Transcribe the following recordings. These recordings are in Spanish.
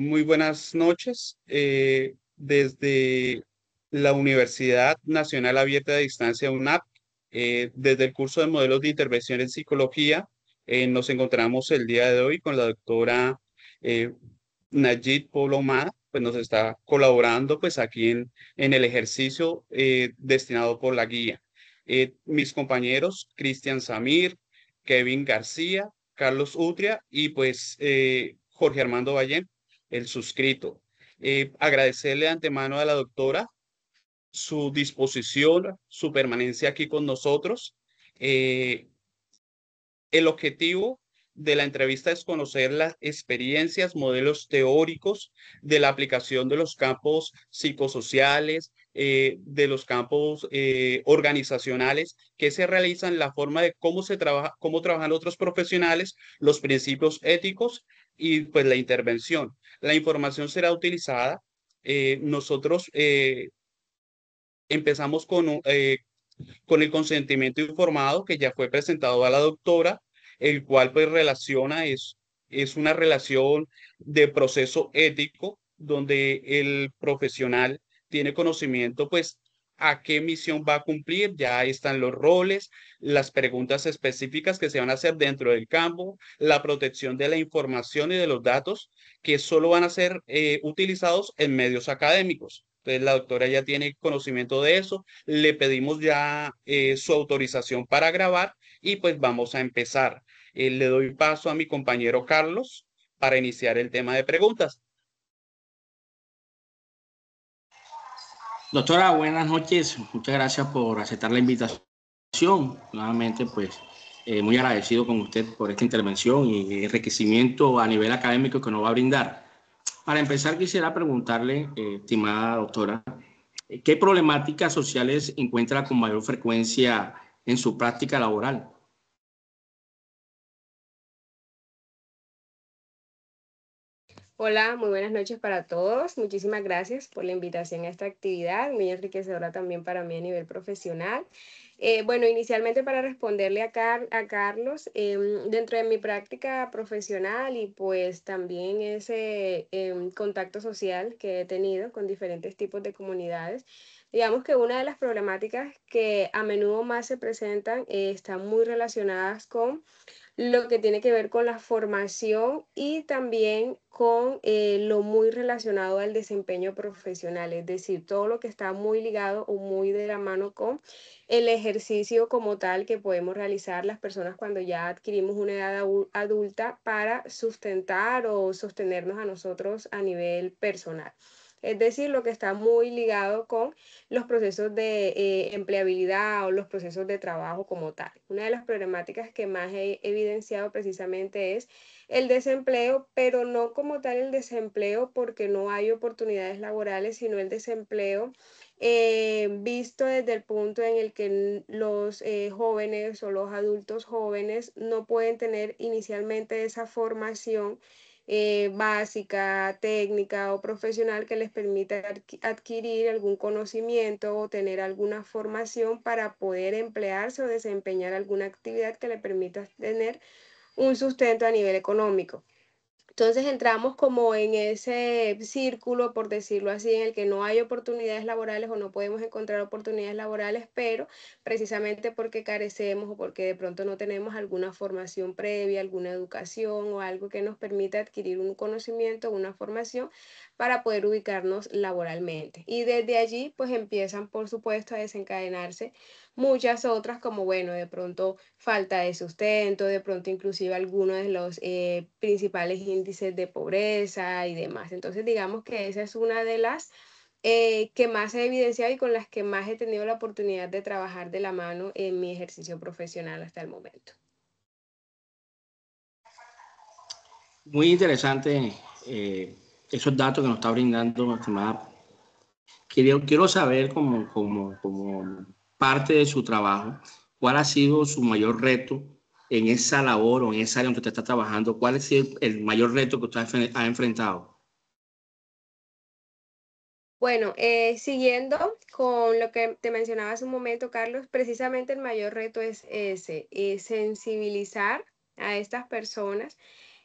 Muy buenas noches. Desde la Universidad Nacional Abierta de Distancia UNAP, desde el curso de modelos de intervención en psicología, nos encontramos el día de hoy con la doctora eh, Nayib Poblomada, pues nos está colaborando pues aquí en el ejercicio destinado por la guía. Mis compañeros Cristian Samir, Kevin García, Carlos Utria y pues Jorge Armando Ballén, el suscrito. Agradecerle de antemano a la doctora su disposición, su permanencia aquí con nosotros. Eh, el objetivo de la entrevista es conocer las experiencias, modelos teóricos de la aplicación de los campos psicosociales, de los campos organizacionales que se realizan, la forma de cómo se trabaja, cómo trabajan otros profesionales, los principios éticos y pues la intervención. La información será utilizada. Nosotros empezamos con el consentimiento informado que ya fue presentado a la doctora, el cual pues es una relación de proceso ético donde el profesional tiene conocimiento pues a qué misión va a cumplir, ya están los roles, las preguntas específicas que se van a hacer dentro del campo, la protección de la información y de los datos que solo van a ser utilizados en medios académicos. Entonces la doctora ya tiene conocimiento de eso, le pedimos ya su autorización para grabar y pues vamos a empezar. Le doy paso a mi compañero Carlos para iniciar el tema de preguntas. Doctora, buenas noches. Muchas gracias por aceptar la invitación. Nuevamente, pues, muy agradecido con usted por esta intervención y el enriquecimiento a nivel académico que nos va a brindar. Para empezar, quisiera preguntarle, estimada doctora, ¿qué problemáticas sociales encuentra con mayor frecuencia en su práctica laboral? Hola, muy buenas noches para todos. Muchísimas gracias por la invitación a esta actividad, muy enriquecedora también para mí a nivel profesional. Bueno, inicialmente para responderle a Carlos, dentro de mi práctica profesional y pues también ese contacto social que he tenido con diferentes tipos de comunidades, digamos que una de las problemáticas que a menudo más se presentan están muy relacionadas con lo que tiene que ver con la formación y también con lo muy relacionado al desempeño profesional, es decir, todo lo que está muy ligado o muy de la mano con el ejercicio como tal que podemos realizar las personas cuando ya adquirimos una edad adulta para sustentar o sostenernos a nosotros a nivel personal. Es decir, lo que está muy ligado con los procesos de empleabilidad o los procesos de trabajo como tal. Una de las problemáticas que más he evidenciado precisamente es el desempleo, pero no como tal el desempleo porque no hay oportunidades laborales, sino el desempleo visto desde el punto en el que los jóvenes o los adultos jóvenes no pueden tener inicialmente esa formación básica, técnica o profesional que les permita adquirir algún conocimiento o tener alguna formación para poder emplearse o desempeñar alguna actividad que le permita tener un sustento a nivel económico. Entonces entramos como en ese círculo, por decirlo así, en el que no hay oportunidades laborales o no podemos encontrar oportunidades laborales, pero precisamente porque carecemos o porque de pronto no tenemos alguna formación previa, alguna educación o algo que nos permita adquirir un conocimiento, una formación para poder ubicarnos laboralmente. Y desde allí pues empiezan por supuesto a desencadenarse muchas otras como bueno, de pronto falta de sustento, de pronto inclusive algunos de los principales índices de pobreza y demás. Entonces digamos que esa es una de las que más he evidenciado y con las que más he tenido la oportunidad de trabajar de la mano en mi ejercicio profesional hasta el momento. Muy interesante esos datos que nos está brindando, estimada. Quiero saber como parte de su trabajo, ¿cuál ha sido su mayor reto en esa labor o en esa área donde usted está trabajando? ¿Cuál ha sido el mayor reto que usted ha enfrentado? Bueno, siguiendo con lo que te mencionaba hace un momento, Carlos, precisamente el mayor reto es ese, sensibilizar a estas personas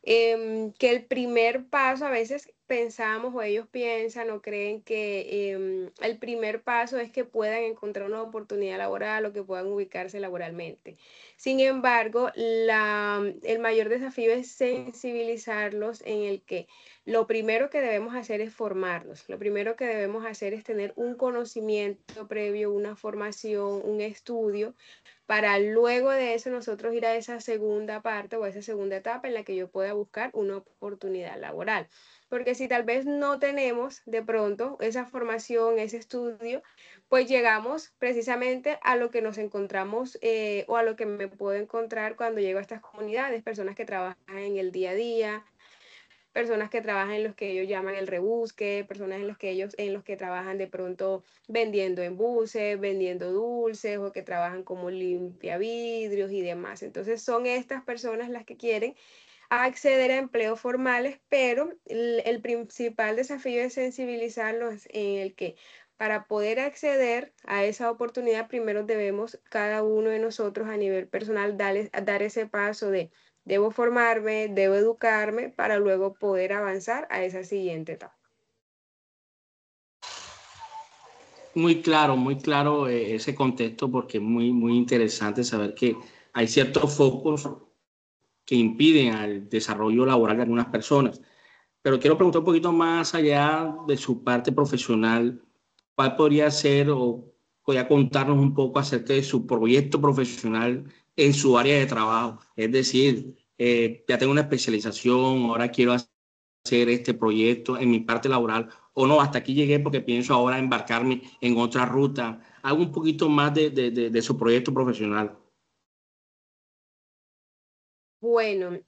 que el primer paso, a veces pensamos o ellos piensan o creen que el primer paso es que puedan encontrar una oportunidad laboral o que puedan ubicarse laboralmente. Sin embargo, el mayor desafío es sensibilizarlos en el que lo primero que debemos hacer es formarlos. Lo primero que debemos hacer es tener un conocimiento previo, una formación, un estudio, para luego de eso nosotros ir a esa segunda parte o a esa segunda etapa en la que yo pueda buscar una oportunidad laboral. Porque si tal vez no tenemos de pronto esa formación, ese estudio, pues llegamos precisamente a lo que nos encontramos o a lo que me puedo encontrar cuando llego a estas comunidades, personas que trabajan en el día a día, personas que trabajan en los que ellos llaman el rebusque, personas en los que trabajan de pronto vendiendo en buses, vendiendo dulces o que trabajan como limpiavidrios y demás. Entonces son estas personas las que quieren acceder a empleos formales, pero el principal desafío es sensibilizarlos en el que para poder acceder a esa oportunidad, primero debemos cada uno de nosotros a nivel personal dar ese paso de debo formarme, debo educarme para luego poder avanzar a esa siguiente etapa. Muy claro ese contexto porque es muy interesante saber que hay ciertos focos que impiden al desarrollo laboral de algunas personas. Pero quiero preguntar un poquito más allá de su parte profesional, ¿cuál podría ser o podría contarnos un poco acerca de su proyecto profesional en su área de trabajo? Es decir, ya tengo una especialización, ahora quiero hacer este proyecto en mi parte laboral, o no, hasta aquí llegué porque pienso ahora embarcarme en otra ruta. Hago un poquito más de su proyecto profesional. Bueno,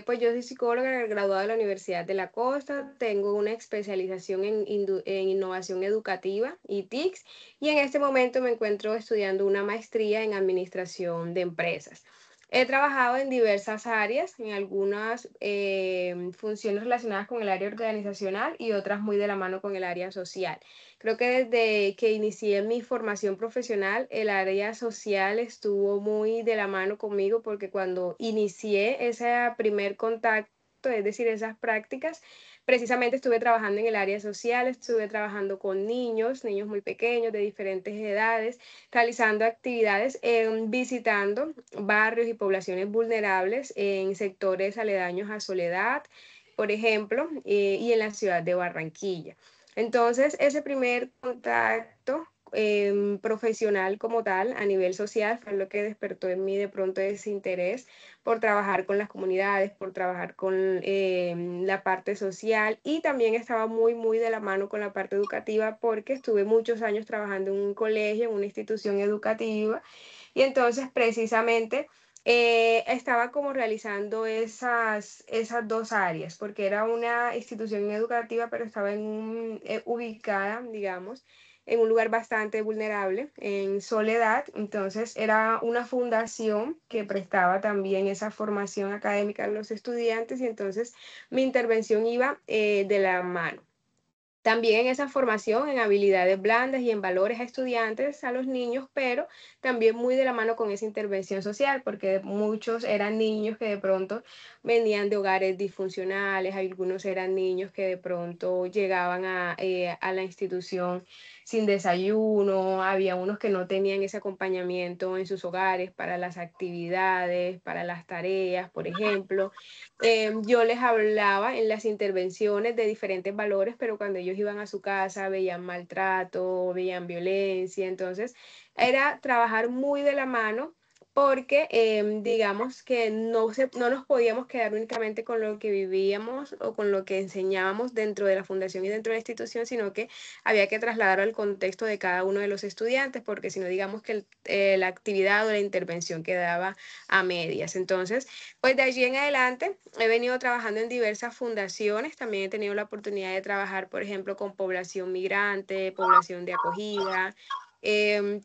pues yo soy psicóloga graduada de la Universidad de la Costa, tengo una especialización en innovación educativa y TICS y en este momento me encuentro estudiando una maestría en administración de empresas. He trabajado en diversas áreas, en algunas funciones relacionadas con el área organizacional y otras muy de la mano con el área social. Creo que desde que inicié mi formación profesional, el área social estuvo muy de la mano conmigo porque cuando inicié ese primer contacto, es decir, esas prácticas, precisamente estuve trabajando en el área social, estuve trabajando con niños, niños muy pequeños de diferentes edades, realizando actividades, visitando barrios y poblaciones vulnerables en sectores aledaños a Soledad, por ejemplo, y en la ciudad de Barranquilla. Entonces, ese primer contacto profesional como tal, a nivel social, fue lo que despertó en mí de pronto ese interés por trabajar con las comunidades, por trabajar con la parte social y también estaba muy de la mano con la parte educativa porque estuve muchos años trabajando en un colegio, en una institución educativa y entonces precisamente estaba como realizando esas dos áreas, porque era una institución educativa, pero estaba ubicada, digamos, en un lugar bastante vulnerable, en Soledad. Entonces era una fundación que prestaba también esa formación académica a los estudiantes y entonces mi intervención iba de la mano. También en esa formación, en habilidades blandas y en valores a estudiantes, a los niños, pero también muy de la mano con esa intervención social, porque muchos eran niños que de pronto venían de hogares disfuncionales, algunos eran niños que de pronto llegaban a la institución sin desayuno, había unos que no tenían ese acompañamiento en sus hogares para las actividades, para las tareas, por ejemplo. Yo les hablaba en las intervenciones de diferentes valores, pero cuando ellos iban a su casa veían maltrato, veían violencia, entonces era trabajar muy de la mano porque digamos que no nos podíamos quedar únicamente con lo que vivíamos o con lo que enseñábamos dentro de la fundación y dentro de la institución, sino que había que trasladarlo al contexto de cada uno de los estudiantes, porque si no, digamos que la actividad o la intervención quedaba a medias. Entonces, pues de allí en adelante he venido trabajando en diversas fundaciones, también he tenido la oportunidad de trabajar, por ejemplo, con población migrante, población de acogida.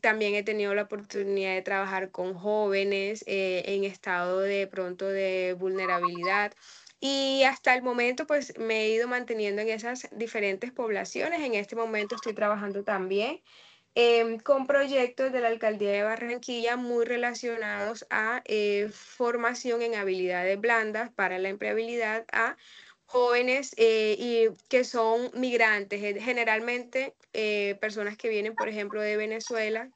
También he tenido la oportunidad de trabajar con jóvenes en estado de pronto de vulnerabilidad. Y hasta el momento, pues me he ido manteniendo en esas diferentes poblaciones. En este momento estoy trabajando también con proyectos de la Alcaldía de Barranquilla muy relacionados a formación en habilidades blandas para la empleabilidad a jóvenes y que son migrantes, generalmente personas que vienen, por ejemplo, de Venezuela,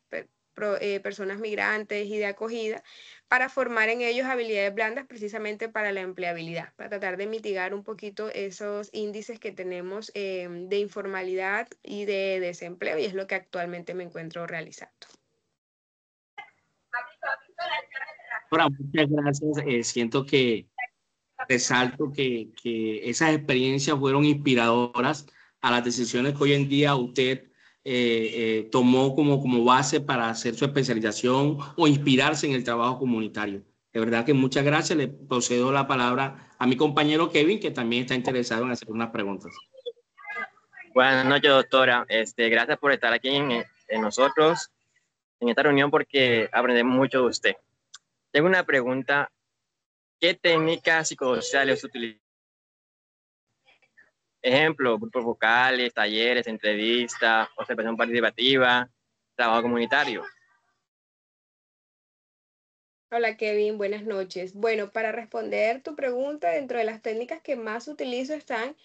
personas migrantes y de acogida, para formar en ellos habilidades blandas precisamente para la empleabilidad, para tratar de mitigar un poquito esos índices que tenemos de informalidad y de desempleo, y es lo que actualmente me encuentro realizando. Ahora, muchas gracias. Siento que resalto que esas experiencias fueron inspiradoras a las decisiones que hoy en día usted tomó como base para hacer su especialización o inspirarse en el trabajo comunitario. De verdad que muchas gracias. Le procedo la palabra a mi compañero Kevin, que también está interesado en hacer unas preguntas. Buenas noches, doctora. Gracias por estar aquí en nosotros, en esta reunión, porque aprendemos mucho de usted. Tengo una pregunta. ¿Qué técnicas psicosociales utiliza? Ejemplo, grupos vocales, talleres, entrevistas, observación participativa, trabajo comunitario. Hola Kevin, buenas noches. Bueno, para responder tu pregunta, dentro de las técnicas que más utilizo están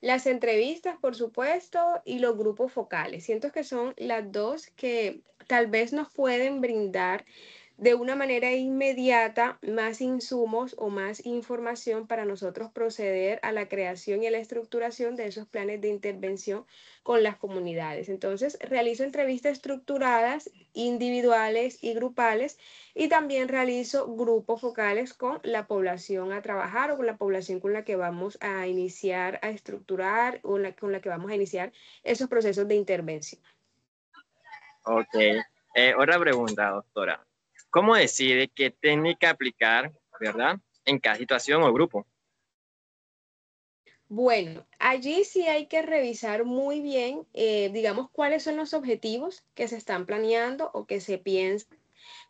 las entrevistas, por supuesto, y los grupos focales. Siento que son las dos que tal vez nos pueden brindar de una manera inmediata más insumos o más información para nosotros proceder a la creación y a la estructuración de esos planes de intervención con las comunidades. Entonces, realizo entrevistas estructuradas, individuales y grupales, y también realizo grupos focales con la población a trabajar o con la población con la que vamos a iniciar a estructurar o con la que vamos a iniciar esos procesos de intervención. Ok. Otra pregunta, doctora. ¿Cómo decide qué técnica aplicar, verdad, en cada situación o grupo? Bueno, allí sí hay que revisar muy bien, digamos, cuáles son los objetivos que se están planeando o que se piensan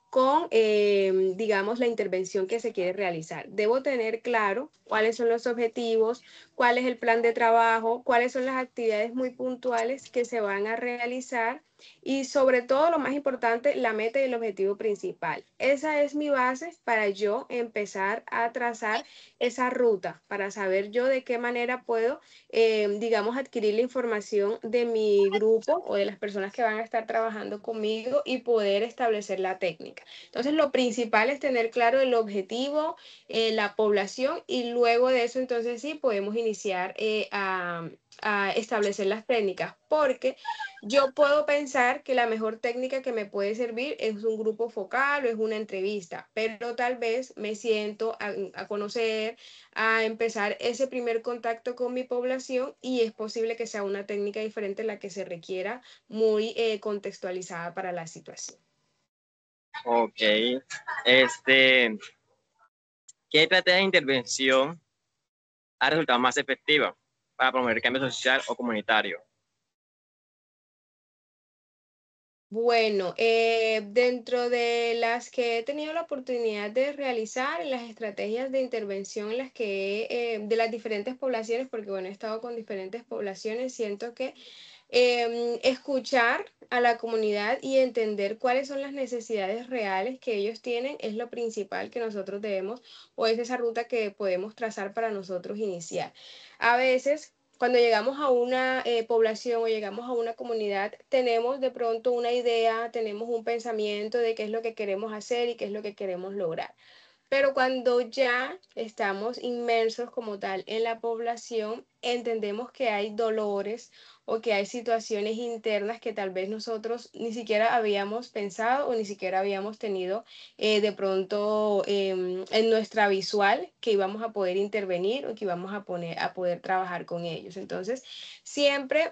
con, digamos, la intervención que se quiere realizar. Debo tener claro cuáles son los objetivos, cuál es el plan de trabajo, cuáles son las actividades muy puntuales que se van a realizar y sobre todo, lo más importante, la meta y el objetivo principal. Esa es mi base para yo empezar a trazar esa ruta, para saber yo de qué manera puedo, digamos, adquirir la información de mi grupo o de las personas que van a estar trabajando conmigo y poder establecer la técnica. Entonces, lo principal es tener claro el objetivo, la población, y luego de eso, entonces sí, podemos iniciar a establecer las técnicas, porque yo puedo pensar que la mejor técnica que me puede servir es un grupo focal o es una entrevista, pero tal vez me siento a conocer, a empezar ese primer contacto con mi población, y es posible que sea una técnica diferente la que se requiera, muy contextualizada para la situación. Ok. ¿Qué estrategia de intervención ha resultado más efectiva para promover cambio social o comunitario? Bueno, dentro de las que he tenido la oportunidad de realizar, las estrategias de intervención en las que de las diferentes poblaciones, porque bueno, he estado con diferentes poblaciones, siento que escuchar a la comunidad y entender cuáles son las necesidades reales que ellos tienen es lo principal que nosotros debemos, o es esa ruta que podemos trazar para nosotros iniciar. A veces, cuando llegamos a una población o llegamos a una comunidad, tenemos de pronto una idea, tenemos un pensamiento de qué es lo que queremos hacer y qué es lo que queremos lograr. Pero cuando ya estamos inmersos como tal en la población, entendemos que hay dolores o que hay situaciones internas que tal vez nosotros ni siquiera habíamos pensado o ni siquiera habíamos tenido de pronto en nuestra visual que íbamos a poder intervenir o que íbamos a poder trabajar con ellos. Entonces, siempre,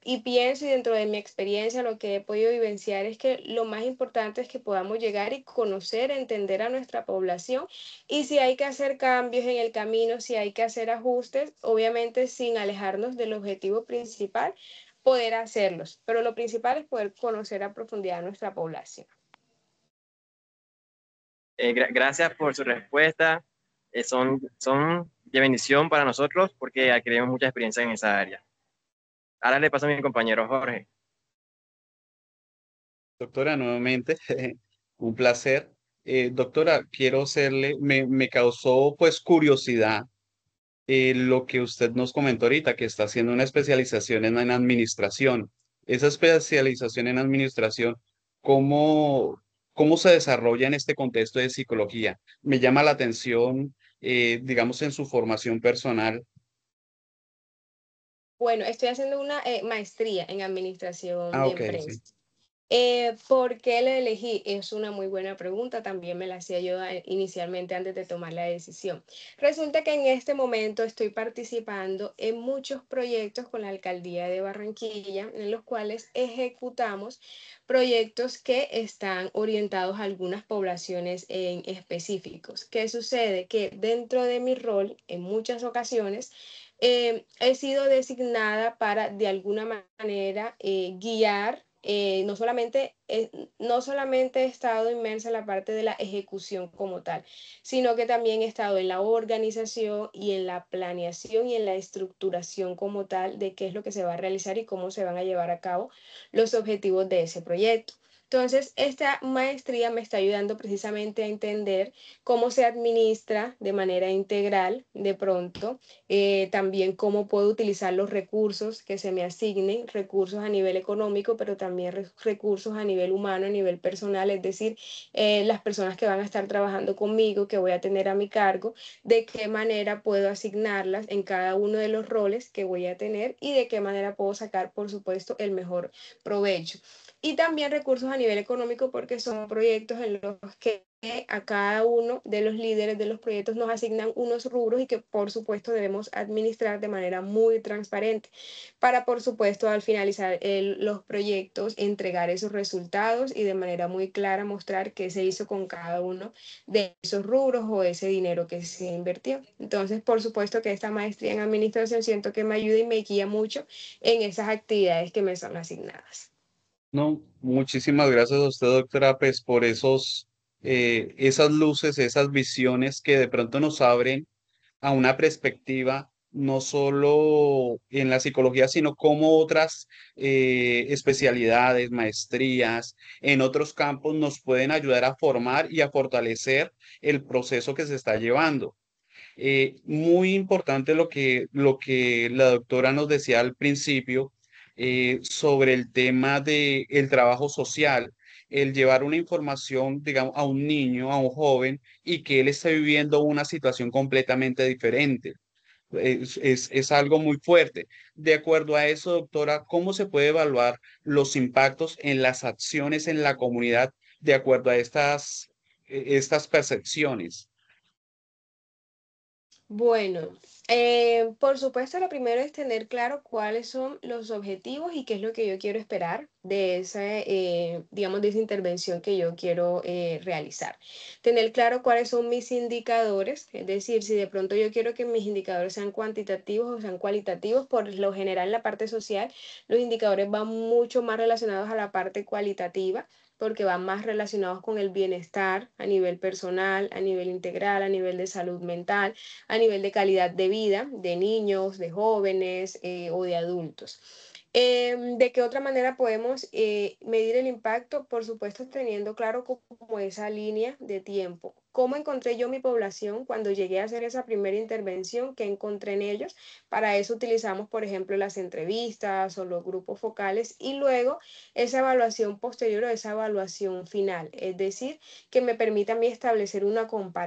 y pienso, y dentro de mi experiencia, lo que he podido vivenciar es que lo más importante es que podamos llegar y conocer, entender a nuestra población, y si hay que hacer cambios en el camino, si hay que hacer ajustes, obviamente sin alejarnos del objetivo principal, poder hacerlos. Pero lo principal es poder conocer a profundidad a nuestra población. Gracias por su respuesta. Son de bendición para nosotros porque adquirimos mucha experiencia en esa área. Ahora le paso a mi compañero Jorge. Doctora, nuevamente, un placer. Doctora, quiero hacerle, me causó pues curiosidad lo que usted nos comentó ahorita, que está haciendo una especialización en administración. Esa especialización en administración, ¿cómo, cómo se desarrolla en este contexto de psicología? Me llama la atención, digamos, en su formación personal. Bueno, estoy haciendo una maestría en administración Ah, de ok, sí. empresas. ¿Por qué la elegí? Es una muy buena pregunta, también me la hacía yo inicialmente antes de tomar la decisión. Resulta que en este momento estoy participando en muchos proyectos con la Alcaldía de Barranquilla, en los cuales ejecutamos proyectos que están orientados a algunas poblaciones en específicos. ¿Qué sucede? Que dentro de mi rol, en muchas ocasiones, he sido designada para de alguna manera guiar, no solamente he estado inmersa en la parte de la ejecución como tal, sino que también he estado en la organización y en la planeación y en la estructuración como tal de qué es lo que se va a realizar y cómo se van a llevar a cabo los objetivos de ese proyecto. Entonces, esta maestría me está ayudando precisamente a entender cómo se administra de manera integral de pronto, también cómo puedo utilizar los recursos que se me asignen, recursos a nivel económico, pero también recursos a nivel humano, a nivel personal, es decir, las personas que van a estar trabajando conmigo, que voy a tener a mi cargo, de qué manera puedo asignarlas en cada uno de los roles que voy a tener y de qué manera puedo sacar, por supuesto, el mejor provecho. Y también recursos a nivel económico porque son proyectos en los que a cada uno de los líderes de los proyectos nos asignan unos rubros y que por supuesto debemos administrar de manera muy transparente para por supuesto al finalizar los proyectos entregar esos resultados y de manera muy clara mostrar qué se hizo con cada uno de esos rubros o ese dinero que se invirtió. Entonces, por supuesto que esta maestría en administración siento que me ayuda y me guía mucho en esas actividades que me son asignadas. No, muchísimas gracias a usted, doctora, pues por esas luces, esas visiones que de pronto nos abren a una perspectiva, no solo en la psicología, sino como otras especialidades, maestrías, en otros campos nos pueden ayudar a formar y a fortalecer el proceso que se está llevando. Muy importante lo que la doctora nos decía al principio sobre el tema del trabajo social, el llevar una información, digamos, a un niño, a un joven, y que él esté viviendo una situación completamente diferente. Es algo muy fuerte. De acuerdo a eso, doctora, ¿cómo se puede evaluar los impactos en las acciones en la comunidad de acuerdo a estas percepciones? Bueno, por supuesto, lo primero es tener claro cuáles son los objetivos y qué es lo que yo quiero esperar de esa, digamos, de esa intervención que yo quiero realizar. Tener claro cuáles son mis indicadores, es decir, si de pronto yo quiero que mis indicadores sean cuantitativos o sean cualitativos, por lo general en la parte social, los indicadores van mucho más relacionados a la parte cualitativa porque van más relacionados con el bienestar a nivel personal, a nivel integral, a nivel de salud mental, a nivel de calidad de vida de niños, de jóvenes o de adultos. ¿De qué otra manera podemos medir el impacto? Por supuesto, teniendo claro como esa línea de tiempo. ¿Cómo encontré yo mi población cuando llegué a hacer esa primera intervención? ¿Qué encontré en ellos? Para eso utilizamos, por ejemplo, las entrevistas o los grupos focales y luego esa evaluación posterior o esa evaluación final, es decir, que me permita a mí establecer una comparación